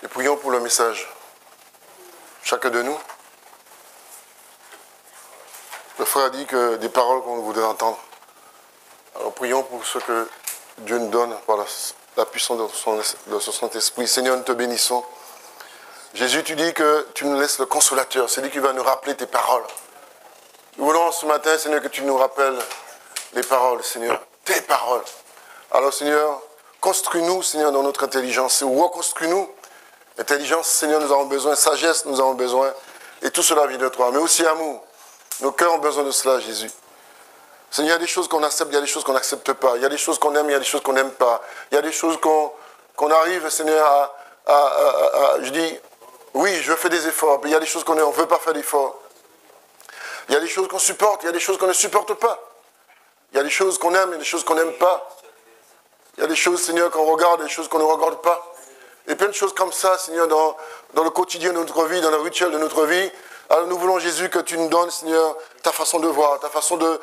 Et prions pour le message. Chacun de nous. Le frère a dit que des paroles qu'on voudrait entendre. Alors prions pour ce que Dieu nous donne par la puissance de son Saint-Esprit. Seigneur, nous te bénissons. Jésus, tu dis que tu nous laisses le consolateur, c'est lui qui va nous rappeler tes paroles. Nous voulons ce matin, Seigneur, que tu nous rappelles les paroles, Seigneur, tes paroles. Alors, Seigneur, construis-nous, Seigneur, dans notre intelligence, ou reconstruis-nous. Intelligence, Seigneur, nous avons besoin, sagesse, nous avons besoin, et tout cela vient de toi, mais aussi amour. Nos cœurs ont besoin de cela, Jésus. Seigneur, il y a des choses qu'on accepte, il y a des choses qu'on n'accepte pas. Il y a des choses qu'on aime, il y a des choses qu'on n'aime pas. Il y a des choses qu'on arrive, Seigneur, je dis, oui, je fais des efforts, mais il y a des choses qu'on ne veut pas faire d'efforts. Il y a des choses qu'on supporte, il y a des choses qu'on ne supporte pas. Il y a des choses qu'on aime, il y a des choses qu'on n'aime pas. Il y a des choses, Seigneur, qu'on regarde, des choses qu'on ne regarde pas. Et plein de choses comme ça, Seigneur, dans le quotidien de notre vie, dans le rituel de notre vie. Alors nous voulons, Jésus, que tu nous donnes, Seigneur, ta façon de voir, ta façon de...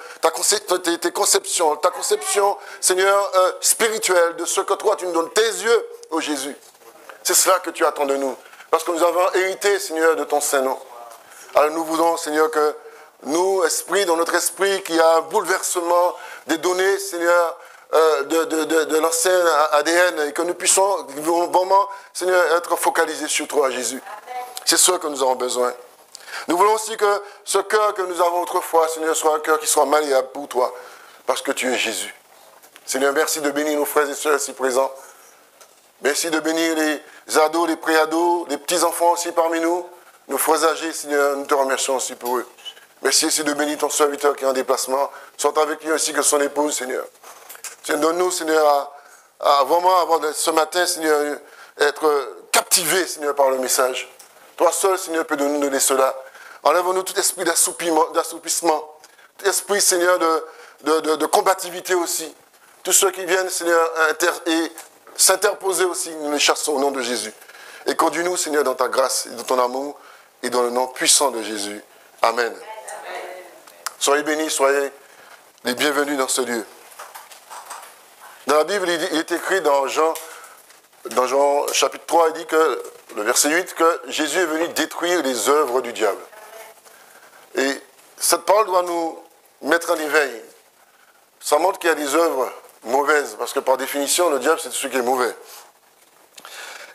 tes conceptions, ta conception, Seigneur, spirituelle de ce que toi, tu nous donnes, tes yeux, ô Jésus. C'est cela que tu attends de nous. Parce que nous avons hérité, Seigneur, de ton Saint-Nom. Alors nous voulons, Seigneur, que nous, esprit, dans notre esprit, qu'il y a un bouleversement des données, Seigneur, de l'ancien ADN, et que nous puissions vraiment, Seigneur, être focalisés sur toi, Jésus. C'est ce que nous avons besoin. Nous voulons aussi que ce cœur que nous avons autrefois, Seigneur, soit un cœur qui soit malléable pour toi, parce que tu es Jésus. Seigneur, merci de bénir nos frères et sœurs ici présents. Merci de bénir les ados, les pré-ados, les petits-enfants aussi parmi nous. Nos frères âgés, Seigneur, nous te remercions aussi pour eux. Merci aussi de bénir ton serviteur qui est en déplacement. Sois avec lui aussi que son épouse, Seigneur. Donne-nous, Seigneur, à vraiment avoir ce matin, Seigneur, être captivés, Seigneur, par le message. Toi seul, Seigneur, peux nous donner cela. Enlève-nous tout esprit d'assoupissement, tout esprit, Seigneur, de combativité aussi. Tous ceux qui viennent, Seigneur, et s'interposer aussi, nous les chassons au nom de Jésus. Et conduis-nous, Seigneur, dans ta grâce et dans ton amour et dans le nom puissant de Jésus. Amen. Amen. Soyez bénis, soyez les bienvenus dans ce lieu. Dans la Bible, il est écrit dans Jean chapitre 3, il dit que, le verset 8, que Jésus est venu détruire les œuvres du diable. Et cette parole doit nous mettre en éveil. Ça montre qu'il y a des œuvres mauvaises, parce que par définition, le diable, c'est tout ce qui est mauvais.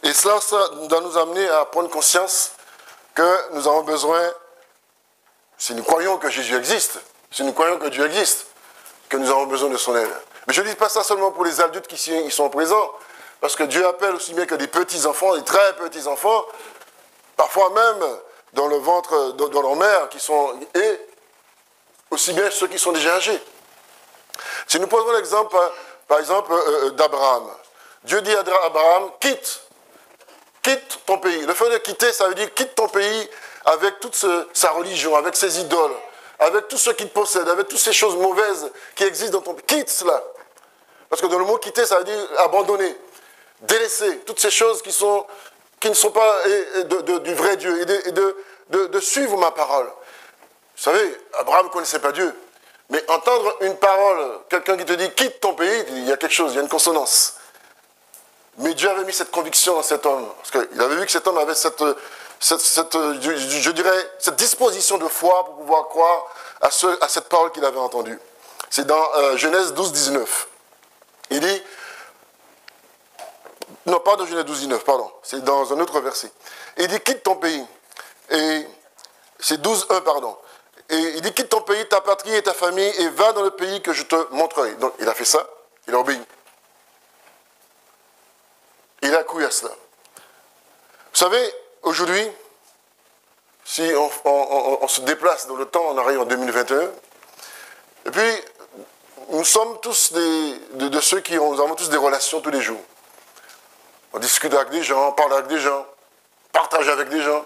Et cela, ça doit nous amener à prendre conscience que nous avons besoin, si nous croyons que Jésus existe, si nous croyons que Dieu existe, que nous avons besoin de son aide. Mais je ne dis pas ça seulement pour les adultes qui sont présents, parce que Dieu appelle aussi bien que des petits-enfants, des très petits-enfants, parfois même dans le ventre de leur mère, et aussi bien ceux qui sont déjà âgés. Si nous prenons l'exemple, par exemple, d'Abraham, Dieu dit à Abraham, quitte ton pays. Le fait de quitter, ça veut dire quitte ton pays avec toute sa religion, avec ses idoles, avec tout ce qu'il possède, avec toutes ces choses mauvaises qui existent dans ton pays. Quitte cela. Parce que dans le mot quitter, ça veut dire abandonner, délaisser toutes ces choses qui ne sont pas du vrai Dieu et de suivre ma parole. Vous savez, Abraham ne connaissait pas Dieu. Mais entendre une parole, quelqu'un qui te dit quitte ton pays, il y a quelque chose, il y a une consonance. Mais Dieu avait mis cette conviction dans cet homme. Parce qu'il avait vu que cet homme avait cette disposition de foi pour pouvoir croire à cette parole qu'il avait entendue. C'est dans Genèse 12, 19. Il dit, non, pas dans Genèse 12, 19, pardon, c'est dans un autre verset. Il dit, quitte ton pays. Et c'est 12, 1, pardon. Et il dit, quitte ton pays, ta patrie et ta famille, et va dans le pays que je te montrerai. Donc, il a fait ça, il a obéi. Il a cru à cela. Vous savez, aujourd'hui, si on se déplace dans le temps, on arrive en 2021, et puis, nous sommes tous de ceux nous avons tous des relations tous les jours. On discute avec des gens, on parle avec des gens, partage avec des gens.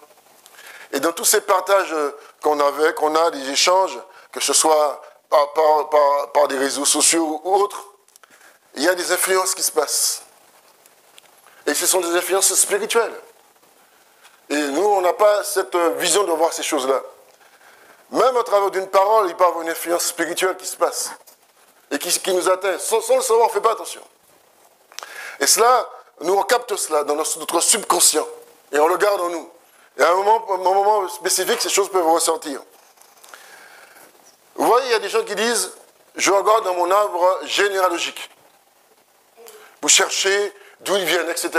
Et dans tous ces partages qu'on a des échanges, que ce soit par des réseaux sociaux ou autres, il y a des influences qui se passent. Et ce sont des influences spirituelles. Et nous, on n'a pas cette vision de voir ces choses-là. Même à travers d'une parole, il peut y avoir une influence spirituelle qui se passe. Et qui nous atteint. Sans le savoir, on ne fait pas attention. Et cela, nous on capte cela dans notre subconscient. Et on le garde en nous. Et à un moment spécifique, ces choses peuvent ressortir. Vous voyez, il y a des gens qui disent, je regarde dans mon arbre généalogique. Vous cherchez d'où ils viennent, etc.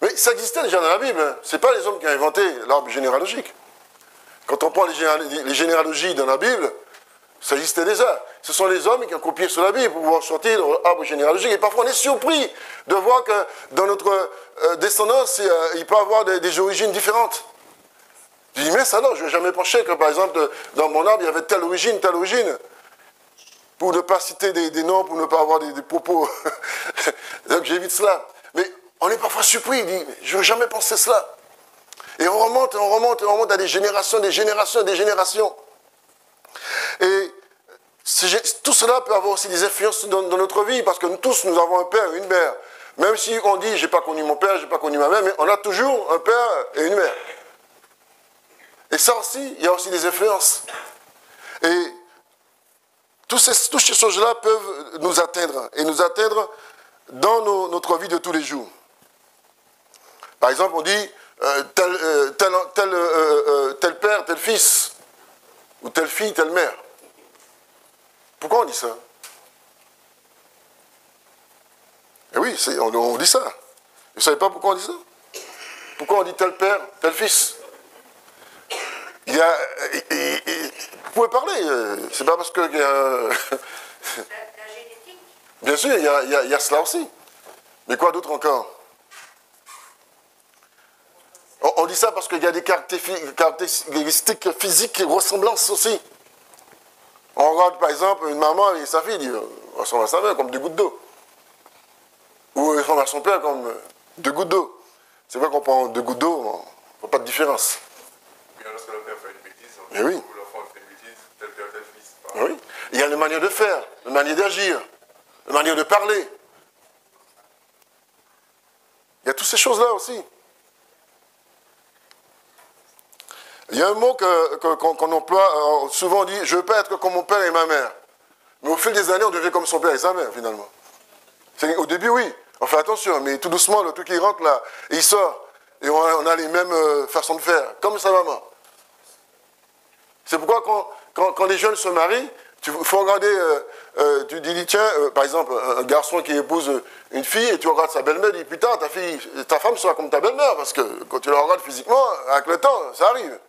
Mais ça existait déjà dans la Bible. Hein. Ce n'est pas les hommes qui ont inventé l'arbre généalogique. Quand on prend les généalogies dans la Bible, ça existait déjà. Ce sont les hommes qui ont copié sur la Bible pour pouvoir sortir l'arbre généalogique. Et parfois, on est surpris de voir que dans notre descendance, il peut y avoir des origines différentes. Je dis, mais ça alors, je n'ai jamais pensé que, par exemple, dans mon arbre, il y avait telle origine, telle origine. Pour ne pas citer des noms, pour ne pas avoir des propos. Donc j'évite cela. Mais on est parfois surpris, il dit, je n'ai jamais pensé cela. Et on remonte, on remonte, on remonte à des générations, des générations, des générations. Et tout cela peut avoir aussi des influences dans notre vie, parce que nous tous, nous avons un père et une mère. Même si on dit, je n'ai pas connu mon père, je n'ai pas connu ma mère, mais on a toujours un père et une mère. Et ça aussi, il y a aussi des influences. Et toutes ces choses-là peuvent nous atteindre, et nous atteindre dans notre vie de tous les jours. Par exemple, on dit tel père, tel fils, ou telle fille, telle mère. Pourquoi on dit ça? Eh oui, on dit ça. Vous ne savez pas pourquoi on dit ça? Pourquoi on dit tel père, tel fils? Vous pouvez parler, c'est pas parce que... La génétique. Bien sûr, il y a cela aussi. Mais quoi d'autre encore? On dit ça parce qu'il y a des caractéristiques physiques et ressemblances aussi. On regarde par exemple une maman et sa fille, dit, on ressemble à sa mère comme deux gouttes d'eau. Ou on ressemble à son père comme deux gouttes d'eau. C'est vrai qu'on prend deux gouttes d'eau, on ne voit pas de différence. Bien, lorsque le père fait une bêtise, Mais oui. ou l'enfant fait une bêtise, tel père, tel fils. Oui. Il y a une manière de faire, une manière d'agir, une manière de parler. Il y a toutes ces choses-là aussi. Il y a un mot qu'on emploie, souvent on dit, je ne veux pas être comme mon père et ma mère. Mais au fil des années, on devient comme son père et sa mère, finalement. Au début, oui, on fait attention, mais tout doucement, le truc qui rentre là, il sort. Et on a les mêmes façons de faire, comme sa maman. C'est pourquoi quand les jeunes se marient, il faut regarder, tu dis, tiens, par exemple, un garçon qui épouse une fille, et tu regardes sa belle-mère, tu dis, putain, ta femme sera comme ta belle-mère, parce que quand tu la regardes physiquement, avec le temps, ça arrive.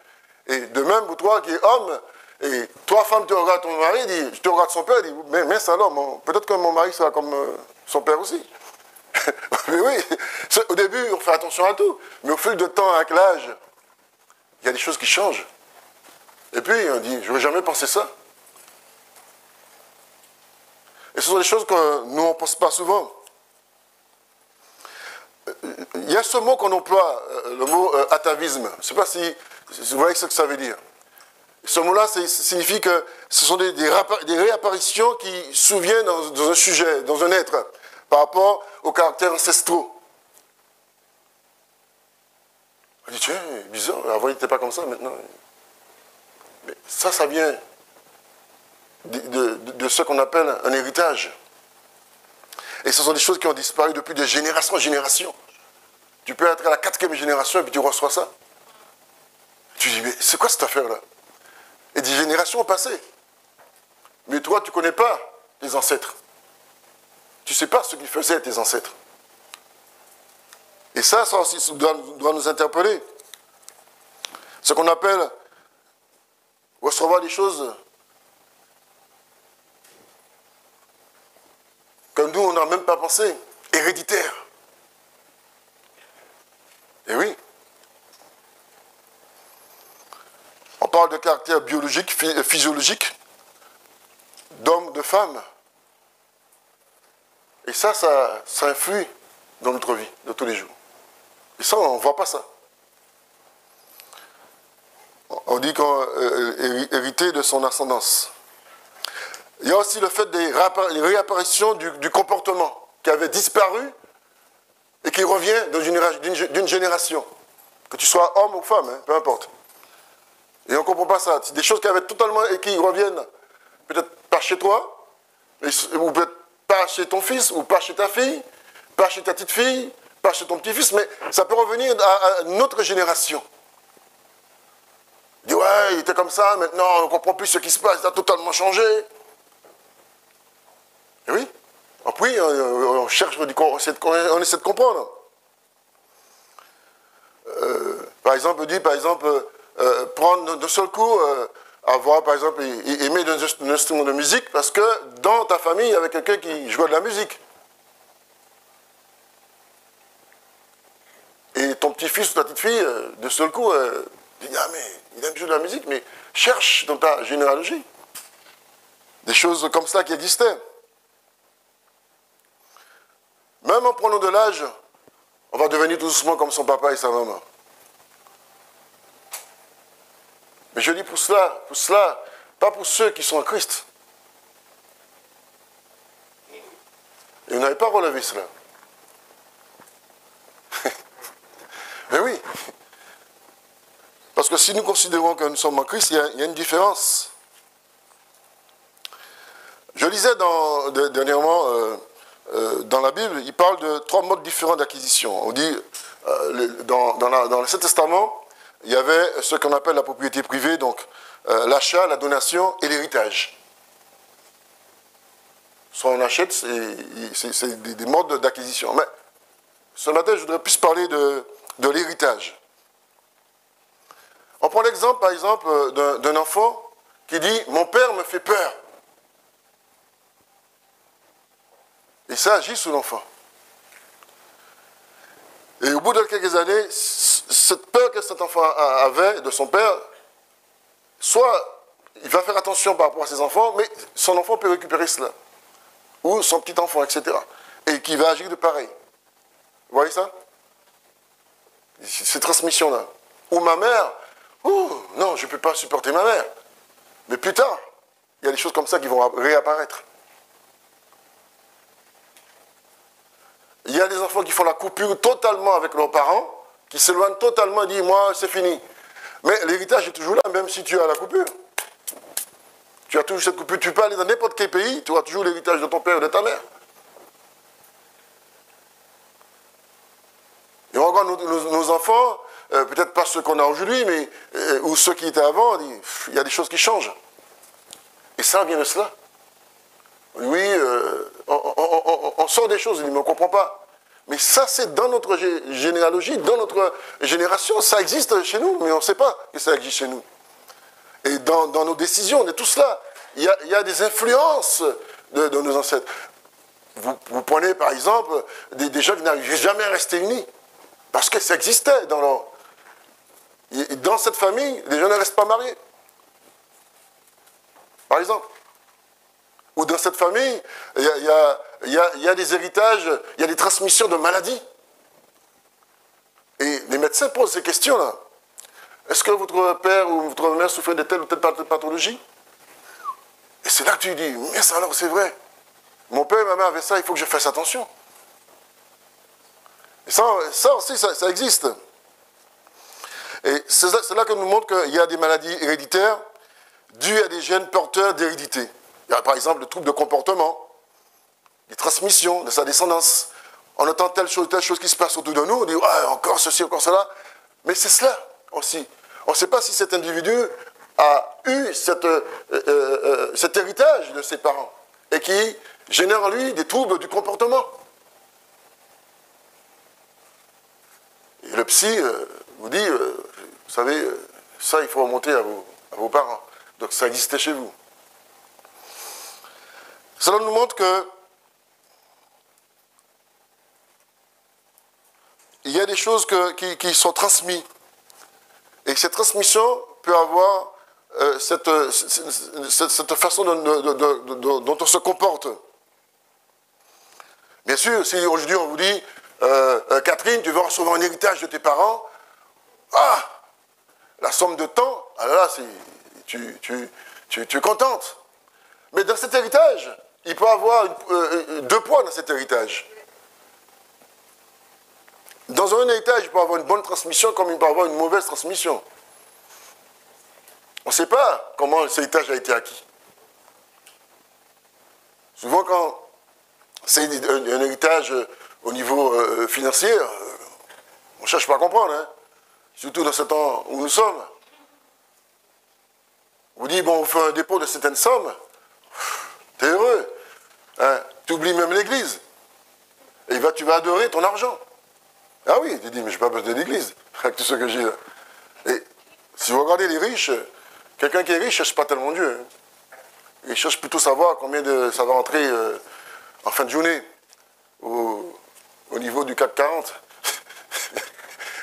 Et de même, pour toi qui es homme, et toi, femme, tu regardes ton mari, dit, je te regarde son père, dit, mais ça alors, peut-être que mon mari sera comme son père aussi. Mais oui, au début, on fait attention à tout, mais au fil du temps, avec l'âge, il y a des choses qui changent. Et puis, on dit, je n'aurais jamais pensé ça. Et ce sont des choses que nous, on ne pense pas souvent. Il y a ce mot qu'on emploie, le mot atavisme. Je ne sais pas si vous voyez ce que ça veut dire. Ce mot-là, signifie que ce sont des réapparitions qui souviennent dans un sujet, dans un être, par rapport aux caractères ancestraux. On dit, tiens, bizarre, avant il n'était pas comme ça, maintenant. Mais ça vient de ce qu'on appelle un héritage. Et ce sont des choses qui ont disparu depuis de génération en génération. Tu peux être à la 4e génération et puis tu reçois ça. Tu dis, mais c'est quoi cette affaire-là? Et des générations ont passé. Mais toi, tu ne connais pas tes ancêtres. Tu ne sais pas ce qu'ils faisaient, tes ancêtres. Et ça aussi doit nous interpeller. Ce qu'on appelle recevoir des choses que nous, on n'a même pas pensé, héréditaires. Et oui. On parle de caractère biologique, physiologique, d'homme, de femme. Et ça influe dans notre vie de tous les jours. Et ça, on ne voit pas ça. On dit qu'on hérité de son ascendance. Il y a aussi le fait des réapparitions du comportement qui avait disparu et qui revient d'une génération. Que tu sois homme ou femme, hein, peu importe. Et on ne comprend pas ça. C'est des choses qui avaient totalement et qui reviennent peut-être pas chez toi, ou peut-être pas chez ton fils, ou pas chez ta fille, pas chez ta petite fille, pas chez ton petit-fils, mais ça peut revenir à notre génération. Il dit, ouais, il était comme ça, maintenant on ne comprend plus ce qui se passe, il a totalement changé. Et oui, puis on cherche, on essaie de comprendre. Par exemple, prendre d'un seul coup, avoir, par exemple, aimer un instrument de musique, parce que dans ta famille, il y avait quelqu'un qui jouait de la musique. Et ton petit-fils ou ta petite-fille, de seul coup, dit, ah mais, il aime jouer de la musique, mais cherche dans ta généalogie. Des choses comme ça qui existaient. Même en prenant de l'âge, on va devenir tout doucement comme son papa et sa maman. Mais je dis pour cela, pas pour ceux qui sont en Christ. Et vous n'avez pas relevé cela. Mais oui. Parce que si nous considérons que nous sommes en Christ, il y a une différence. Je lisais dernièrement dans la Bible, il parle de 3 modes différents d'acquisition. On dit, dans l'Ancien Testament, il y avait ce qu'on appelle la propriété privée, donc l'achat, la donation et l'héritage. Soit on achète, c'est des modes d'acquisition. Mais ce matin, je voudrais plus parler de l'héritage. On prend l'exemple, par exemple, d'un enfant qui dit « Mon père me fait peur ». Et ça agit sur l'enfant. Et au bout de quelques années, cette peur que cet enfant avait de son père, soit il va faire attention par rapport à ses enfants, mais son enfant peut récupérer cela. Ou son petit enfant, etc. Et qui va agir de pareil. Vous voyez ça? Ces transmissions-là. Ou ma mère, non, je ne peux pas supporter ma mère. Mais plus tard, il y a des choses comme ça qui vont réapparaître. Il y a des enfants qui font la coupure totalement avec leurs parents, qui s'éloignent totalement et disent, moi, c'est fini. Mais l'héritage est toujours là, même si tu as la coupure. Tu as toujours cette coupure. Tu peux aller dans n'importe quel pays, tu auras toujours l'héritage de ton père ou de ta mère. Et on regarde nos enfants, peut-être pas ceux qu'on a aujourd'hui, mais ou ceux qui étaient avant, il y a des choses qui changent. Et ça vient de cela. Oui, on sort des choses, mais on ne comprend pas. Mais ça, c'est dans notre généalogie, dans notre génération, ça existe chez nous, mais on ne sait pas que ça existe chez nous. Et dans nos décisions, de tout cela, il y a des influences de nos ancêtres. Vous prenez par exemple des gens qui n'arrivaient jamais à rester unis, parce que ça existait dans cette famille, les gens ne restent pas mariés. Par exemple. Ou dans cette famille, il y a des héritages, il y a des transmissions de maladies. Et les médecins posent ces questions-là. Est-ce que votre père ou votre mère souffrait de telle ou telle pathologie? Et c'est là que tu dis, mais ça alors c'est vrai. Mon père et ma mère avaient ça, il faut que je fasse attention. Et ça aussi, ça existe. Et c'est là que nous montre qu'il y a des maladies héréditaires dues à des gènes porteurs d'hérédité. Il y a par exemple le trouble de comportement, les transmissions de sa descendance. On entend telle chose qui se passe autour de nous, on dit ouais, encore ceci, encore cela. Mais c'est cela aussi. On ne sait pas si cet individu a eu cet héritage de ses parents et qui génère en lui des troubles du comportement. Et le psy vous dit, vous savez, ça il faut remonter à vos parents. Donc ça existait chez vous. Cela nous montre que il y a des choses qui sont transmises. Et que cette transmission peut avoir cette façon dont on se comporte. Bien sûr, si aujourd'hui on vous dit, Catherine, tu veux recevoir un héritage de tes parents, la somme de temps, alors là, tu es contente. Mais dans cet héritage, il peut y avoir 2 poids dans cet héritage. Dans un héritage, il peut y avoir une bonne transmission comme il peut y avoir une mauvaise transmission. On ne sait pas comment cet héritage a été acquis. Souvent, quand c'est un héritage au niveau financier, on ne cherche pas à comprendre, hein. Surtout dans ce temps où nous sommes. On vous dit, bon, on fait un dépôt de certaines sommes, t'es heureux, hein. Tu oublies même l'église. Et tu vas adorer ton argent. Ah oui, tu dis, mais je n'ai pas besoin de l'église, avec tout ce que j'ai là. Et si vous regardez les riches, quelqu'un qui est riche ne cherche pas tellement Dieu. Hein. Il cherche plutôt savoir combien ça va rentrer en fin de journée, au niveau du CAC 40.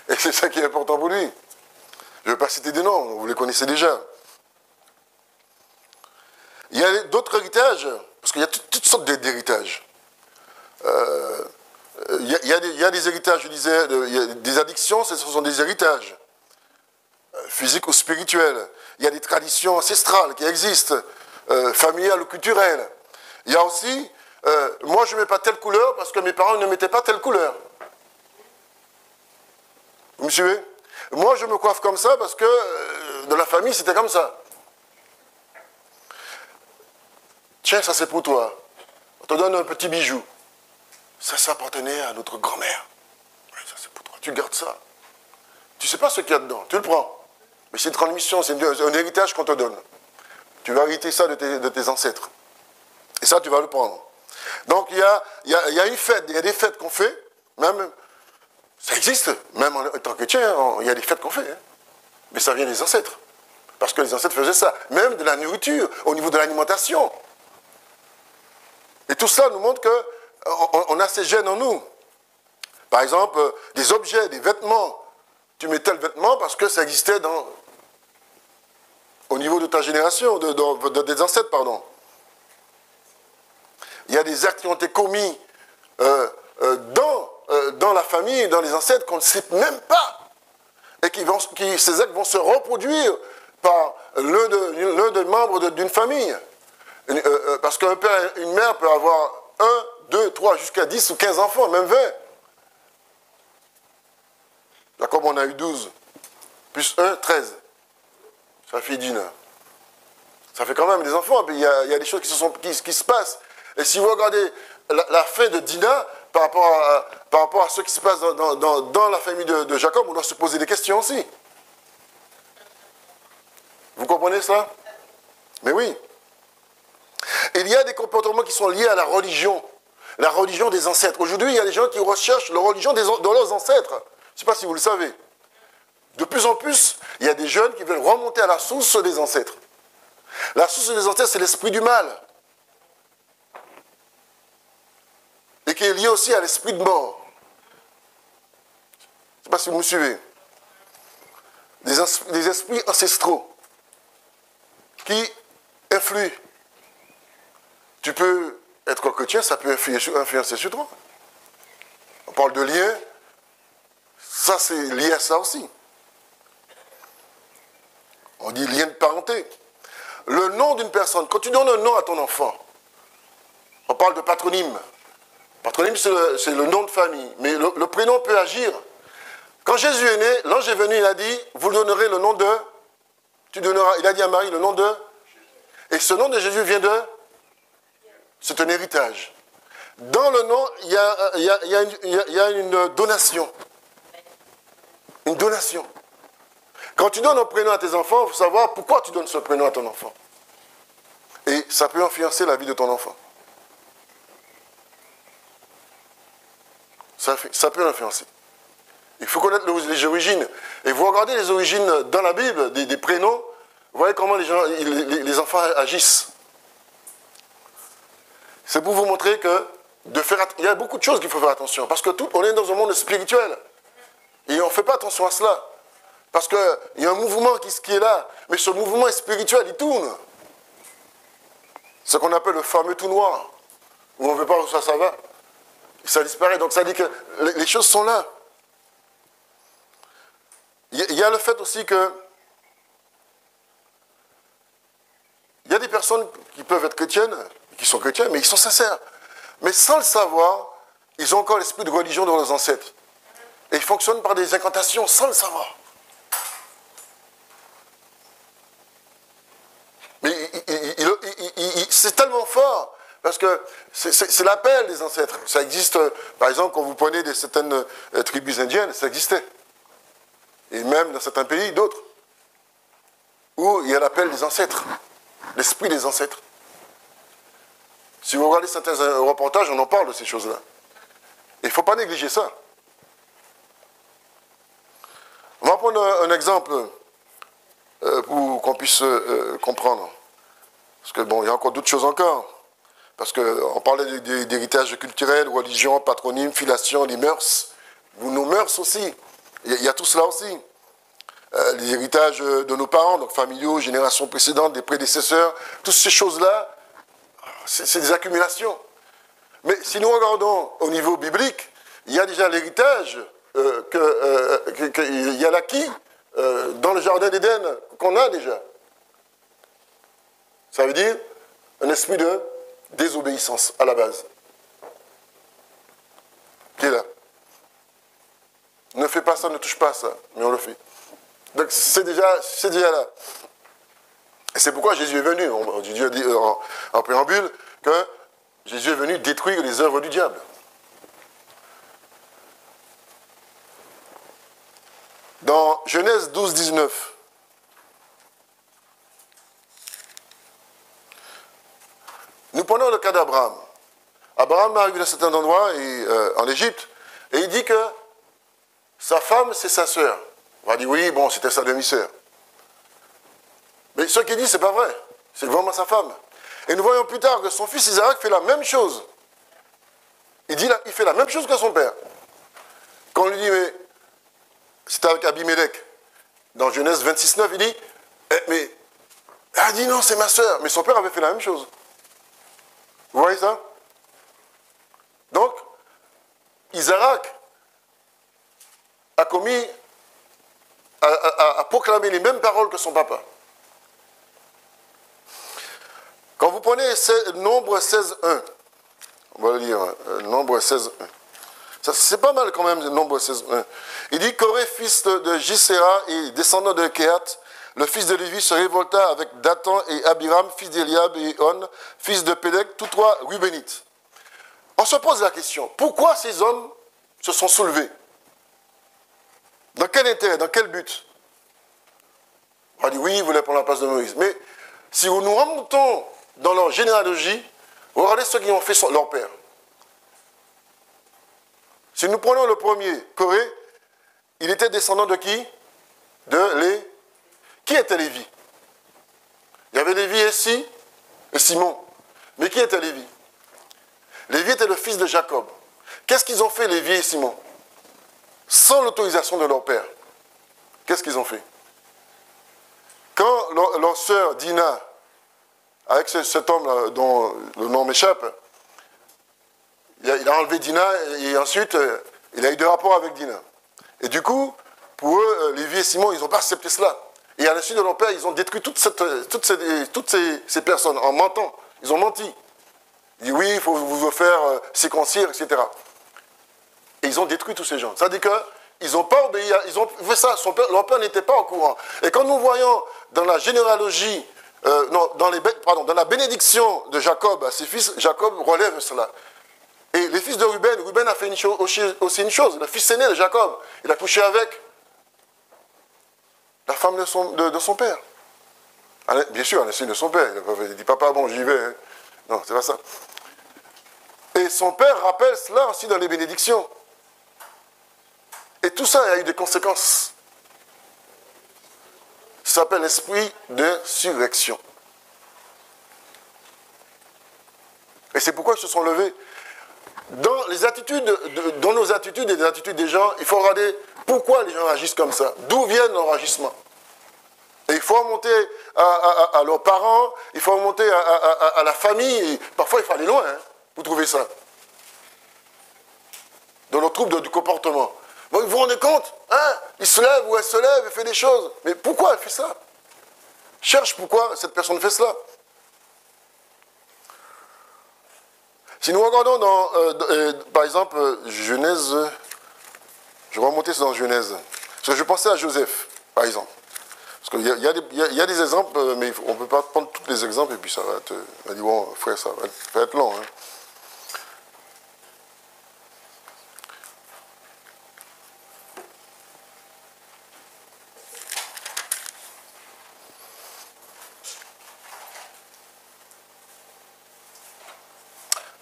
Et c'est ça qui est important pour lui. Je ne vais pas citer des noms, vous les connaissez déjà. Il y a d'autres héritages, parce qu'il y a toutes sortes d'héritages. Il y a des héritages, je disais, il y a des addictions, ce sont des héritages, physiques ou spirituels. Il y a des traditions ancestrales qui existent, familiales ou culturelles. Il y a aussi, moi je ne mets pas telle couleur parce que mes parents ne mettaient pas telle couleur. Vous me suivez? Moi je me coiffe comme ça parce que dans la famille c'était comme ça. Tiens, ça c'est pour toi. On te donne un petit bijou. Ça appartenait à notre grand-mère. Oui, ça c'est pour toi. Tu gardes ça. Tu ne sais pas ce qu'il y a dedans. Tu le prends. Mais c'est une transmission, c'est un héritage qu'on te donne. Tu vas hériter ça de tes ancêtres. Et ça, tu vas le prendre. Donc, il y a une fête, il y a des fêtes qu'on fait, même, ça existe, même en tant que chrétien, il y a des fêtes qu'on fait. Hein. Mais ça vient des ancêtres. Parce que les ancêtres faisaient ça. Même de la nourriture, au niveau de l'alimentation. Et tout ça nous montre qu'on a ces gènes en nous. Par exemple, des objets, des vêtements. Tu mets tel vêtement parce que ça existait au niveau de ta génération, des ancêtres, pardon. Il y a des actes qui ont été commis dans la famille, dans les ancêtres, qu'on ne sait même pas. Et ces actes vont se reproduire par l'un des membres d'une famille. Parce qu'un père et une mère peuvent avoir 1, 2, 3, jusqu'à 10 ou 15 enfants, même 20. Jacob en a eu 12. Plus 1, 13. Ça fait Dina. Ça fait quand même des enfants. Puis il y a des choses qui se passent. Et si vous regardez la fin de Dina, par rapport à ce qui se passe dans la famille de Jacob, on doit se poser des questions aussi. Vous comprenez ça? Mais oui. Il y a des comportements qui sont liés à la religion des ancêtres. Aujourd'hui, il y a des gens qui recherchent la religion de leurs ancêtres. Je ne sais pas si vous le savez. De plus en plus, il y a des jeunes qui veulent remonter à la source des ancêtres. La source des ancêtres, c'est l'esprit du mal. Et qui est lié aussi à l'esprit de mort. Je ne sais pas si vous me suivez. Des esprits ancestraux qui influent. Tu peux être chrétien, ça peut influencer sur toi. On parle de lien, ça c'est lié à ça aussi. On dit lien de parenté. Le nom d'une personne, quand tu donnes un nom à ton enfant, on parle de patronyme. Patronyme, c'est le nom de famille, mais le prénom peut agir. Quand Jésus est né, l'ange est venu, il a dit, vous donnerez le nom de... il a dit à Marie le nom de... Et ce nom de Jésus vient de... C'est un héritage. Dans le nom, il y a une donation. Une donation. Quand tu donnes un prénom à tes enfants, il faut savoir pourquoi tu donnes ce prénom à ton enfant. Et ça peut influencer la vie de ton enfant. Ça peut influencer. Il faut connaître les origines. Et vous regardez les origines dans la Bible, des prénoms, vous voyez comment les enfants agissent. C'est pour vous montrer que il y a beaucoup de choses qu'il faut faire attention. Parce que on est dans un monde spirituel. Et on ne fait pas attention à cela. Parce qu'il y a un mouvement qui est là. Mais ce mouvement est spirituel, il tourne. Ce qu'on appelle le fameux tout noir. Où on ne veut pas où ça va. Et ça disparaît. Donc ça dit que les choses sont là. Il y a le fait aussi que il y a des personnes qui peuvent être chrétiennes, qui sont chrétiens, mais ils sont sincères. Mais sans le savoir, ils ont encore l'esprit de religion de leurs ancêtres. Et ils fonctionnent par des incantations sans le savoir. Mais c'est tellement fort, Parce que c'est l'appel des ancêtres. Ça existe, par exemple, quand vous prenez certaines tribus indiennes, ça existait. Et même dans certains pays, d'autres, où il y a l'appel des ancêtres, l'esprit des ancêtres. Si vous regardez certains reportages, on en parle de ces choses-là. Il ne faut pas négliger ça. On va prendre un exemple pour qu'on puisse comprendre. Parce que bon, il y a encore d'autres choses encore. Parce qu'on parlait d'héritage culturel, religion, patronyme, filiation, les mœurs. Nos mœurs aussi. Il y a tout cela aussi. Les héritages de nos parents, donc familiaux, générations précédentes, des prédécesseurs, toutes ces choses-là, c'est des accumulations. Mais si nous regardons au niveau biblique, il y a déjà l'héritage, il y a l'acquis dans le jardin d'Éden qu'on a déjà. Ça veut dire un esprit de désobéissance à la base. Qui est là. Ne fais pas ça, ne touche pas à ça, mais on le fait. Donc c'est déjà là. Et c'est pourquoi Jésus est venu. Dieu dit en préambule que Jésus est venu détruire les œuvres du diable. Dans Genèse 12, 19, nous prenons le cas d'Abraham. Abraham arrive à un certain endroit, en Égypte, et il dit que sa femme, c'est sa sœur. On va dire, oui, bon, c'était sa demi-sœur. Mais ce qu'il dit, c'est pas vrai. C'est vraiment sa femme. Et nous voyons plus tard que son fils Isaac fait la même chose. Il fait la même chose que son père. Quand on lui dit, mais c'était avec Abimelech, dans Genèse 26, 9, il dit, mais elle a dit non, c'est ma sœur. Mais son père avait fait la même chose. Vous voyez ça? Donc, Isaac a commis, a proclamé les mêmes paroles que son papa. Quand vous prenez Nombre 16.1, on va le lire, Nombre 16.1. C'est pas mal quand même, Nombre 16.1. Il dit, Coré, fils de Jisera et descendant de Kehat, le fils de Lévi se révolta avec Dathan et Abiram, fils d'Eliab et On, fils de Pélec, tous trois Rubénites. On se pose la question, pourquoi ces hommes se sont soulevés? Dans quel intérêt, dans quel but? On dit, oui, ils voulaient prendre la place de Moïse. Mais si nous remontons dans leur généalogie, regardez ce qu'ils ont fait leur père. Si nous prenons le premier, Coré, il était descendant de qui? Qui était Lévi? Il y avait Lévi et Simon. Mais qui était Lévi? Lévi était le fils de Jacob. Qu'est-ce qu'ils ont fait, Lévi et Simon? Sans l'autorisation de leur père. Qu'est-ce qu'ils ont fait? Quand leur sœur Dina, avec cet homme dont le nom m'échappe, il a enlevé Dina et ensuite il a eu des rapports avec Dina. Et du coup, pour eux, Lévi et Simon, ils n'ont pas accepté cela. Et à la suite de leur père, ils ont détruit toutes ces personnes en mentant. Ils ont menti. Ils disent oui, il faut vous faire circoncire, etc. Et ils ont détruit tous ces gens. Ça veut dire qu'ils n'ont pas obéi, ils ont fait ça, leur père n'était pas au courant. Et quand nous voyons dans la généalogie, dans la bénédiction de Jacob à ses fils, Jacob relève cela. Et les fils de Ruben a fait aussi une chose, le fils aîné de Jacob, il a couché avec la femme de son père. Bien sûr, à l'insu de son père. Il dit, papa, bon, j'y vais. Hein. Non, c'est pas ça. Et son père rappelle cela aussi dans les bénédictions. Et tout ça a eu des conséquences. Ça s'appelle l'esprit d'insurrection. Et c'est pourquoi ils se sont levés. Dans nos attitudes et les attitudes des gens, il faut regarder pourquoi les gens agissent comme ça. D'où viennent leurs agissements. Et il faut remonter à leurs parents, il faut remonter à la famille. Et parfois, il faut aller loin pour trouver ça. Dans leur trouble du comportement. Bon, vous vous rendez compte, il se lève ou elle se lève et fait des choses. Mais pourquoi elle fait ça? Cherche pourquoi cette personne fait cela. Si nous regardons par exemple, Genèse, je vais remonter dans Genèse. Parce que je pensais à Joseph, par exemple. Parce qu'il y a des exemples, mais on ne peut pas prendre tous les exemples et puis ça va on va dire, bon, frère, ça va être long. Hein.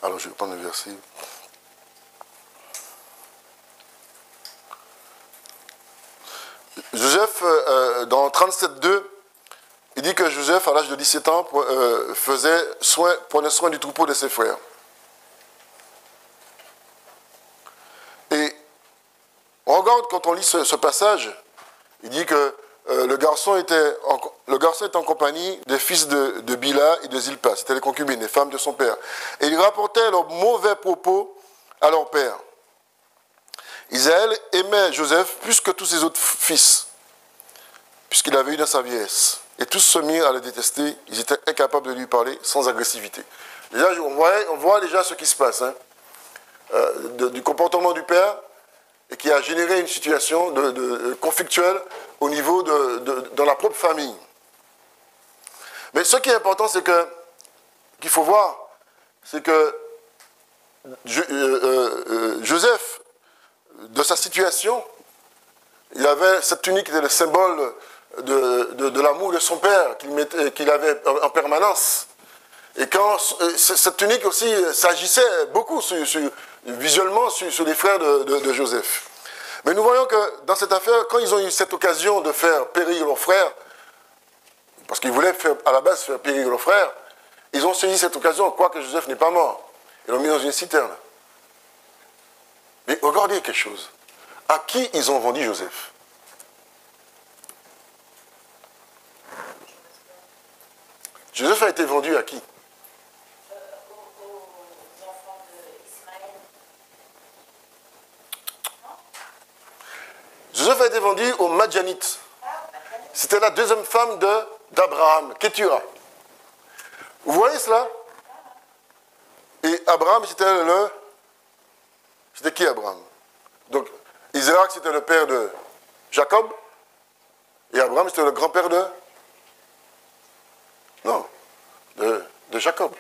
Alors, je vais prendre le verset. Joseph, dans 37.2, il dit que Joseph, à l'âge de 17 ans, prenait soin du troupeau de ses frères. Et on regarde, quand on lit ce passage, il dit que le garçon était en compagnie des fils de Bila et de Zilpa. C'était les concubines, les femmes de son père. Et ils rapportaient leurs mauvais propos à leur père. Israël aimait Joseph plus que tous ses autres fils, puisqu'il avait eu dans sa vieillesse. Et tous se mirent à le détester. Ils étaient incapables de lui parler sans agressivité. Déjà, on voit déjà ce qui se passe, hein, du comportement du père, et qui a généré une situation conflictuelle au niveau dans la propre famille. Mais ce qui est important, c'est qu'il faut voir, c'est que Joseph, de sa situation, il avait cette tunique qui était le symbole de l'amour de son père qu'il avait en permanence. Et quand cette tunique aussi s'agissait beaucoup visuellement sur les frères de Joseph. Mais nous voyons que dans cette affaire, quand ils ont eu cette occasion de faire périr leurs frères, parce qu'ils voulaient à la base faire périr leurs frères, ils ont saisi cette occasion, quoique Joseph n'est pas mort. Ils l'ont mis dans une citerne. Mais regardez quelque chose. À qui ils ont vendu Joseph? Joseph a été vendu à qui? Aux enfants d'Ismaël. Joseph a été vendu aux Madianites. C'était la deuxième femme d'Abraham, Kétura. Vous voyez cela? Et Abraham, c'était qui Abraham? Donc, Isaac, c'était le père de Jacob. Et Abraham, c'était le grand-père de... Non, de Jacob.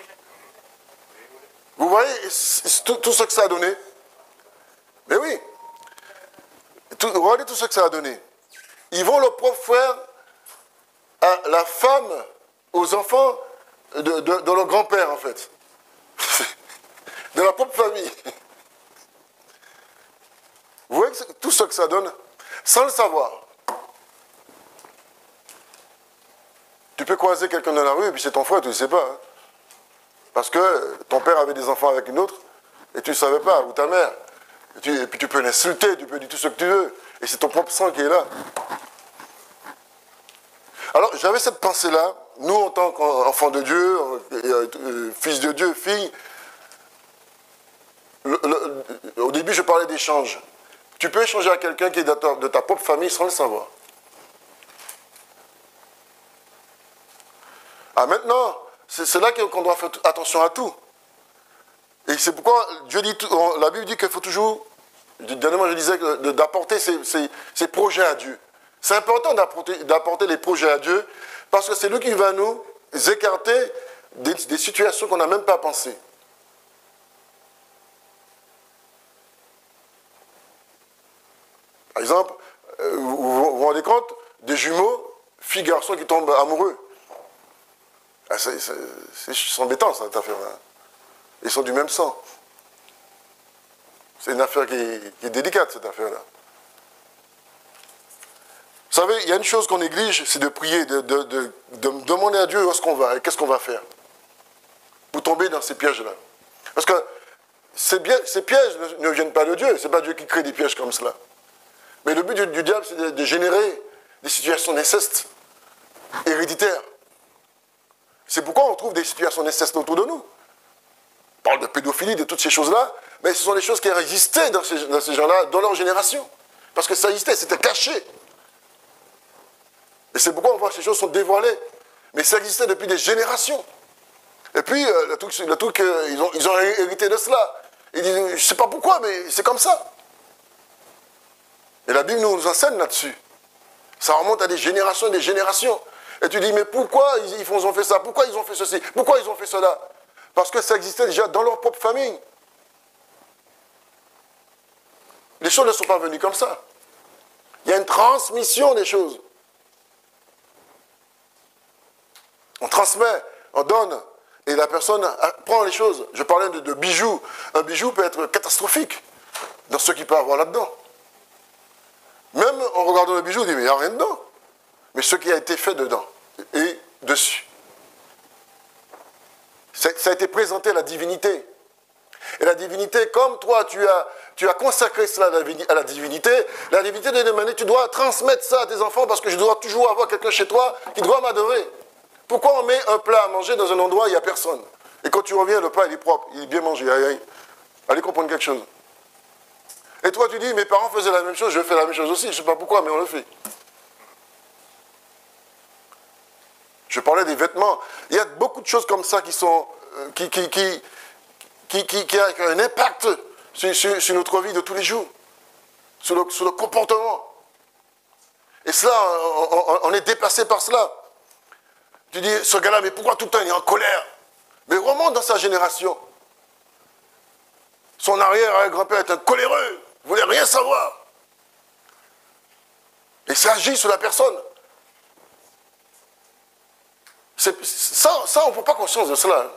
Vous voyez tout ce que ça a donné? Mais oui. Regardez tout ce que ça a donné. Ils vont leur propre frère à la femme, aux enfants de leur grand-père, en fait. De la propre famille. Vous voyez tout ce que ça donne? Sans le savoir. Tu peux croiser quelqu'un dans la rue et puis c'est ton frère, tu ne le sais pas. Hein. Parce que ton père avait des enfants avec une autre et tu ne savais pas, ou ta mère. Et puis tu peux l'insulter, tu peux dire tout ce que tu veux. Et c'est ton propre sang qui est là. Alors j'avais cette pensée-là, nous en tant qu'enfants de Dieu, fils de Dieu, fille, au début je parlais d'échange. Tu peux échanger avec quelqu'un qui est de ta propre famille sans le savoir. Ah, maintenant, c'est là qu'on doit faire attention à tout. Et c'est pourquoi Dieu dit, la Bible dit qu'il faut toujours, dernièrement je disais, d'apporter ses projets à Dieu. C'est important d'apporter les projets à Dieu, parce que c'est lui qui va nous écarter des situations qu'on n'a même pas pensées. Par exemple, vous vous rendez compte des jumeaux, filles-garçons qui tombent amoureux. Ah, c'est embêtant, cette affaire-là. Ils sont du même sang. C'est une affaire qui est délicate, cette affaire-là. Vous savez, il y a une chose qu'on néglige, c'est de prier, de demander à Dieu où est-ce qu'on va et qu'est-ce qu'on va faire pour tomber dans ces pièges-là. Parce que ces pièges ne viennent pas de Dieu, ce n'est pas Dieu qui crée des pièges comme cela. Mais le but du diable, c'est de générer des situations d'inceste héréditaires. C'est pourquoi on trouve des situations d'inceste autour de nous. On parle de pédophilie, de toutes ces choses-là, mais ce sont des choses qui existaient dans ces gens-là, dans leur génération. Parce que ça existait, c'était caché. Et c'est pourquoi on voit que ces choses sont dévoilées. Mais ça existait depuis des générations. Et puis, le truc ils ont hérité de cela. Ils disent, je ne sais pas pourquoi, mais c'est comme ça. Et la Bible nous enseigne là-dessus. Ça remonte à des générations et des générations. Et tu dis, mais pourquoi ils ont fait ça? Pourquoi ils ont fait ceci? Pourquoi ils ont fait cela? Parce que ça existait déjà dans leur propre famille. Les choses ne sont pas venues comme ça. Il y a une transmission des choses. On transmet, on donne, et la personne prend les choses. Je parlais de bijoux. Un bijou peut être catastrophique dans ce qu'il peut avoir là-dedans. Même en regardant le bijou, on dit, mais il n'y a rien dedans. Mais ce qui a été fait dedans et dessus. Ça a été présenté à la divinité. Et la divinité, comme toi, tu as consacré cela à la divinité de demander, tu dois transmettre ça à tes enfants parce que je dois toujours avoir quelqu'un chez toi qui doit m'adorer. Pourquoi on met un plat à manger dans un endroit où il n'y a personne? Et quand tu reviens, le plat, il est propre, il est bien mangé. Allez comprendre quelque chose. Et toi, tu dis, mes parents faisaient la même chose, je fais la même chose aussi. Je ne sais pas pourquoi, mais on le fait. Je parlais des vêtements. Il y a beaucoup de choses comme ça qui sont... qui a un impact sur notre vie de tous les jours, sur le comportement. Et cela, on est dépassé par cela. Tu dis, ce gars-là, mais pourquoi tout le temps il est en colère? Mais remonte dans sa génération. Son arrière-grand-père est un coléreux, il ne voulait rien savoir. Et ça agit sur la personne. Ça, on ne prend pas conscience de cela.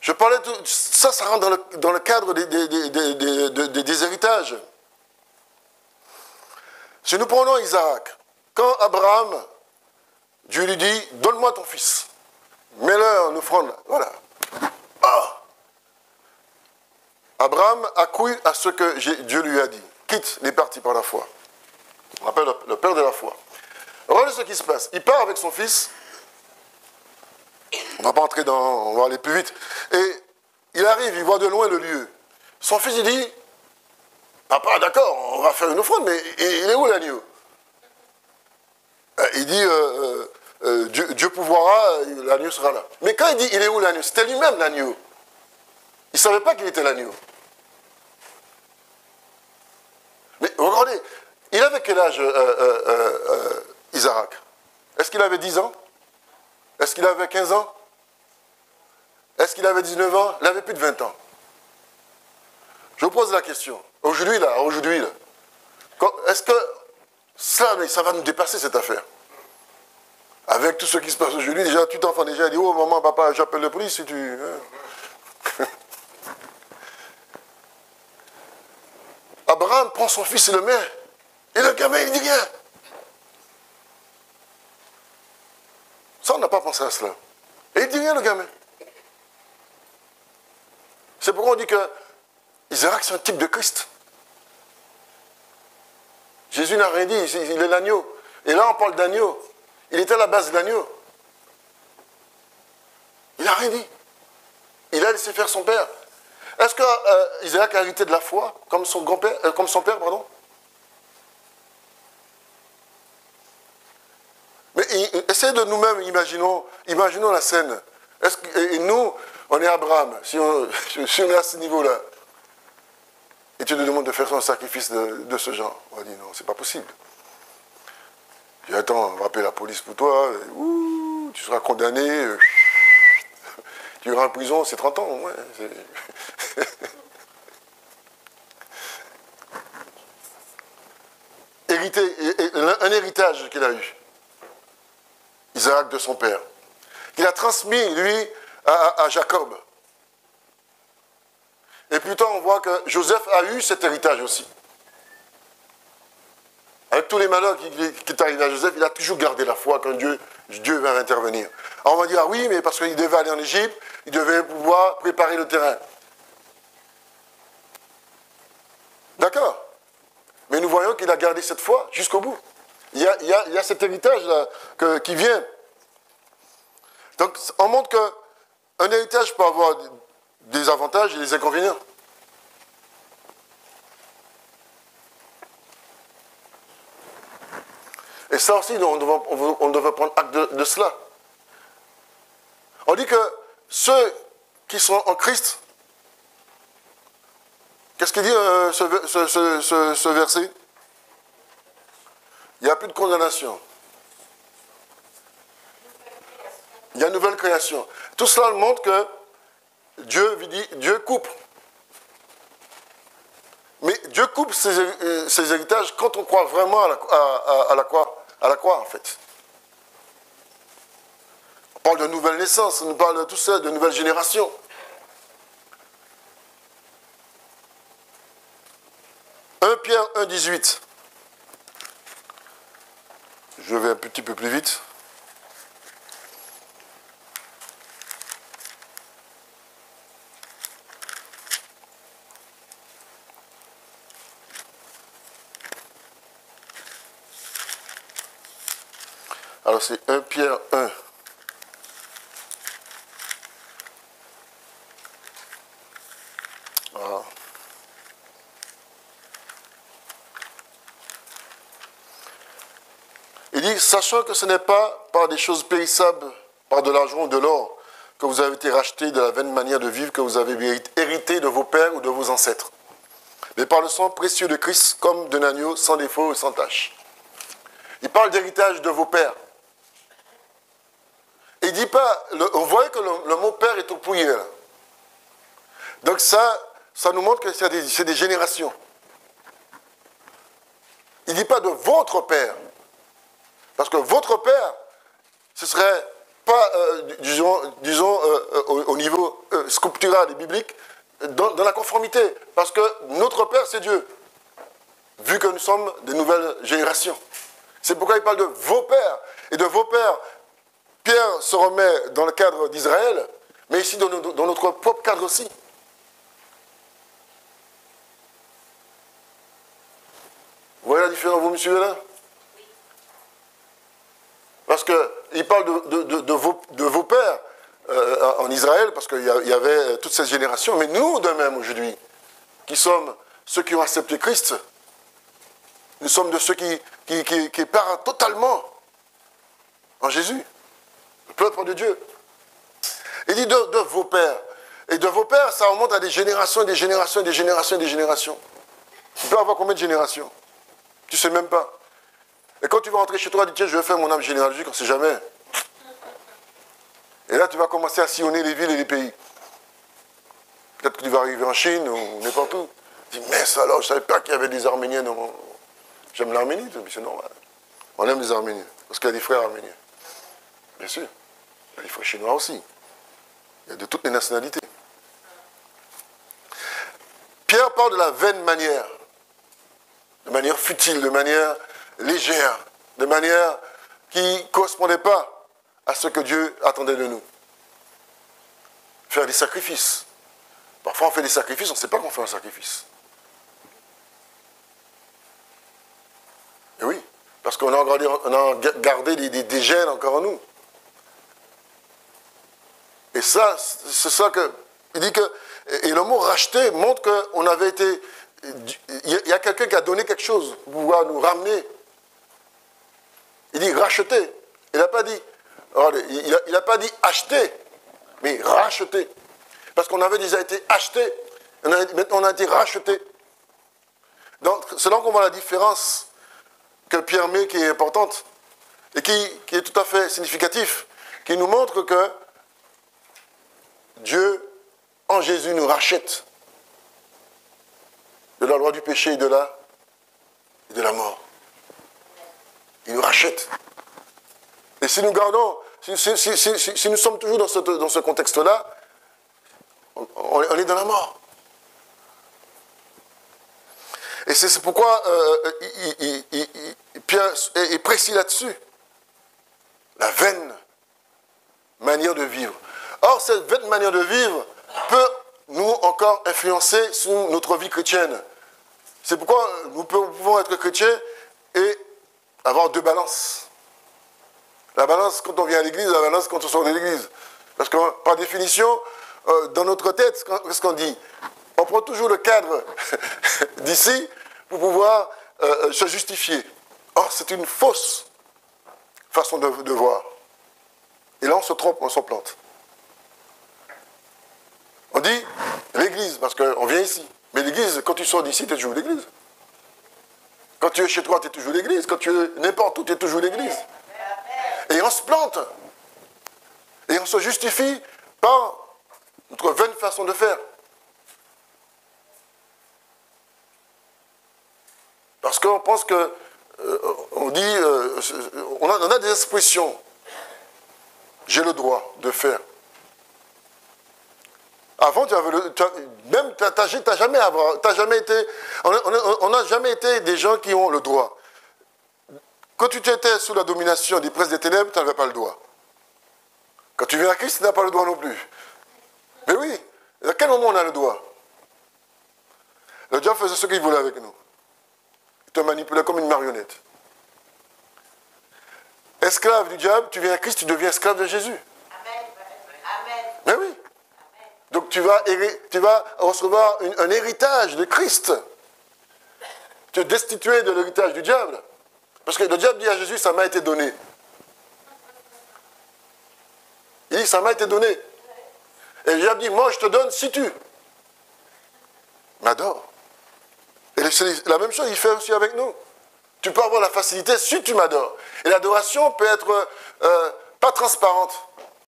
Je parlais de ça, ça rentre dans le cadre des héritages. Si nous prenons Isaac, quand Abraham, Dieu lui dit, donne-moi ton fils, mets-le en offrande, voilà. Ah! Abraham accouille à ce que Dieu lui a dit, quitte les partis par la foi. On appelle le père de la foi. Regardez ce qui se passe. Il part avec son fils. On ne va pas entrer dans... On va aller plus vite. Et il arrive, il voit de loin le lieu. Son fils, il dit, papa, d'accord, on va faire une offrande, mais il est où l'agneau? Il dit, Dieu pourvoira, l'agneau sera là. Mais quand il dit, il est où l'agneau? C'était lui-même l'agneau. Il ne savait pas qu'il était l'agneau. Mais regardez, il avait quel âge, Isaac? Est-ce qu'il avait 10 ans? Est-ce qu'il avait 15 ans? Est-ce qu'il avait 19 ans? Il avait plus de 20 ans. Je vous pose la question. Aujourd'hui, est-ce que ça va nous dépasser, cette affaire? Avec tout ce qui se passe aujourd'hui, déjà, tu t'enfants déjà, dit, oh maman, papa, j'appelle la police si tu... Abraham prend son fils et le met. Et le gamin, il dit rien. Ça, on n'a pas pensé à cela. Et il dit rien, le gamin. C'est pourquoi on dit que Isaac, c'est un type de Christ. Jésus n'a rien dit, il est l'agneau. Et là, on parle d'agneau. Il était à la base de l'agneau. Il n'a rien dit. Il a laissé faire son père. Est-ce que Isaac a hérité de la foi, comme son grand-père, comme son père, pardon? Mais essayez de nous-mêmes, imaginons la scène. Et nous, on est Abraham, si on est à ce niveau-là, et tu nous demandes de faire un sacrifice de ce genre, on va dire non, c'est pas possible. Je dis, attends, on va appeler la police pour toi, tu seras condamné, tu iras en prison, c'est 30 ans, ouais. Un héritage qu'il a eu, Isaac de son père, qu'il a transmis, lui, à Jacob. Et plus tard, on voit que Joseph a eu cet héritage aussi. Avec tous les malheurs qui est arrivé à Joseph, il a toujours gardé la foi quand Dieu va intervenir. Alors on va dire, ah oui, mais parce qu'il devait aller en Égypte, il devait pouvoir préparer le terrain. D'accord. Mais nous voyons qu'il a gardé cette foi jusqu'au bout. Il y a cet héritage-là qui vient. Donc, on montre qu'un héritage peut avoir des avantages et des inconvénients. Et ça aussi, on devrait prendre acte de cela. On dit que ceux qui sont en Christ, Qu'est-ce qu'il dit ce verset? Il n'y a plus de condamnation. Il y a une nouvelle création. Tout cela montre que Dieu coupe. Mais Dieu coupe ses héritages quand on croit vraiment à la croix, en fait. On parle de nouvelle naissance, on parle de tout ça, de nouvelle génération. Pierre 1, 18. Je vais un petit peu plus vite. Alors c'est 1 Pierre 1. Voilà. Il dit, sachant que ce n'est pas par des choses périssables, par de l'argent ou de l'or, que vous avez été rachetés de la vaine manière de vivre que vous avez hérité de vos pères ou de vos ancêtres, mais par le sang précieux de Christ, comme d'un agneau sans défaut et sans tache. Il parle d'héritage de vos pères. Il dit pas, on voit que le mot père est au pluriel. Donc ça nous montre que c'est des générations. Il ne dit pas de votre père. Parce que votre père, ce ne serait pas, disons au niveau scriptural et biblique, dans la conformité. Parce que notre père, c'est Dieu. Vu que nous sommes de nouvelles générations. C'est pourquoi il parle de vos pères. Et de vos pères, Pierre se remet dans le cadre d'Israël, mais ici dans notre propre cadre aussi. Vous voyez la différence, vous me suivez là? Parce qu'il parle de vos pères en Israël, parce qu'il y avait toutes ces générations, mais nous de même aujourd'hui, qui sommes ceux qui ont accepté Christ, nous sommes de ceux qui partent totalement en Jésus, le peuple de Dieu. Il dit de vos pères. Et de vos pères, ça remonte à des générations et des générations et des générations et des générations. Tu peux avoir combien de générations? Tu ne sais même pas. Et quand tu vas rentrer chez toi, tu dis tiens, je vais faire mon arbre généalogique, on ne sait jamais. Et là, tu vas commencer à sillonner les villes et les pays. Peut-être que tu vas arriver en Chine ou n'importe où. Tu dis, mais ça alors, je ne savais pas qu'il y avait des Arméniens dans mon... J'aime l'Arménie, c'est normal. On aime les Arméniens, parce qu'il y a des frères arméniens. Bien sûr. Il y a des frères chinois aussi. Il y a de toutes les nationalités. Pierre parle de la vaine manière. De manière futile, de manière légère, de manière qui ne correspondait pas à ce que Dieu attendait de nous. Faire des sacrifices. Parfois on fait des sacrifices, on ne sait pas qu'on fait un sacrifice. Et oui, parce qu'on a gardé des gènes encore en nous. Et ça, c'est ça que... Il dit que... Et le mot racheter montre qu'on avait été... Il y a quelqu'un qui a donné quelque chose pour pouvoir nous ramener. Il dit racheter. Il n'a pas dit... Il n'a pas dit acheter, mais racheter. Parce qu'on avait déjà été acheté. Maintenant on a été racheté. Donc c'est là qu'on voit la différence que Pierre met qui est importante et qui est tout à fait significatif, qui nous montre que Dieu, en Jésus, nous rachète de la loi du péché et de la mort. Il nous rachète. Et si nous gardons, si nous sommes toujours dans ce contexte-là, on est dans la mort. Et c'est pourquoi Pierre est précis là-dessus. La vaine manière de vivre. Or, cette vaine manière de vivre peut nous encore influencer sur notre vie chrétienne. C'est pourquoi nous pouvons être chrétiens et avoir deux balances. La balance quand on vient à l'église, la balance quand on sort de l'église. Parce que par définition, dans notre tête, qu'est-ce qu'on dit? On prend toujours le cadre d'ici pour pouvoir se justifier. Or, c'est une fausse façon de voir. Et là, on se trompe, on s'en plante. On dit l'église, parce qu'on vient ici. Mais l'église, quand tu sors d'ici, tu es toujours l'église. Quand tu es chez toi, tu es toujours l'église. Quand tu es n'importe où, tu es toujours l'église. Et on se plante. Et on se justifie par notre vaine façon de faire. Parce qu'on pense que, on dit, on a des expressions. J'ai le droit de faire. Avant, on n'a jamais été des gens qui ont le droit. Quand tu étais sous la domination des princes des ténèbres, tu n'avais pas le droit. Quand tu viens à Christ, tu n'as pas le droit non plus. Mais oui, à quel moment on a le droit? Le diable faisait ce qu'il voulait avec nous. Il te manipulait comme une marionnette. Esclave du diable, tu viens à Christ, tu deviens esclave de Jésus. Amen. Amen. Mais oui. Donc tu vas recevoir un héritage de Christ. Tu es destitué de l'héritage du diable. Parce que le diable dit à Jésus, ça m'a été donné. Il dit, ça m'a été donné. Et le diable dit, moi je te donne si tu m'adores. Et c'est la même chose, il fait aussi avec nous. Tu peux avoir la facilité si tu m'adores. Et l'adoration peut être pas transparente.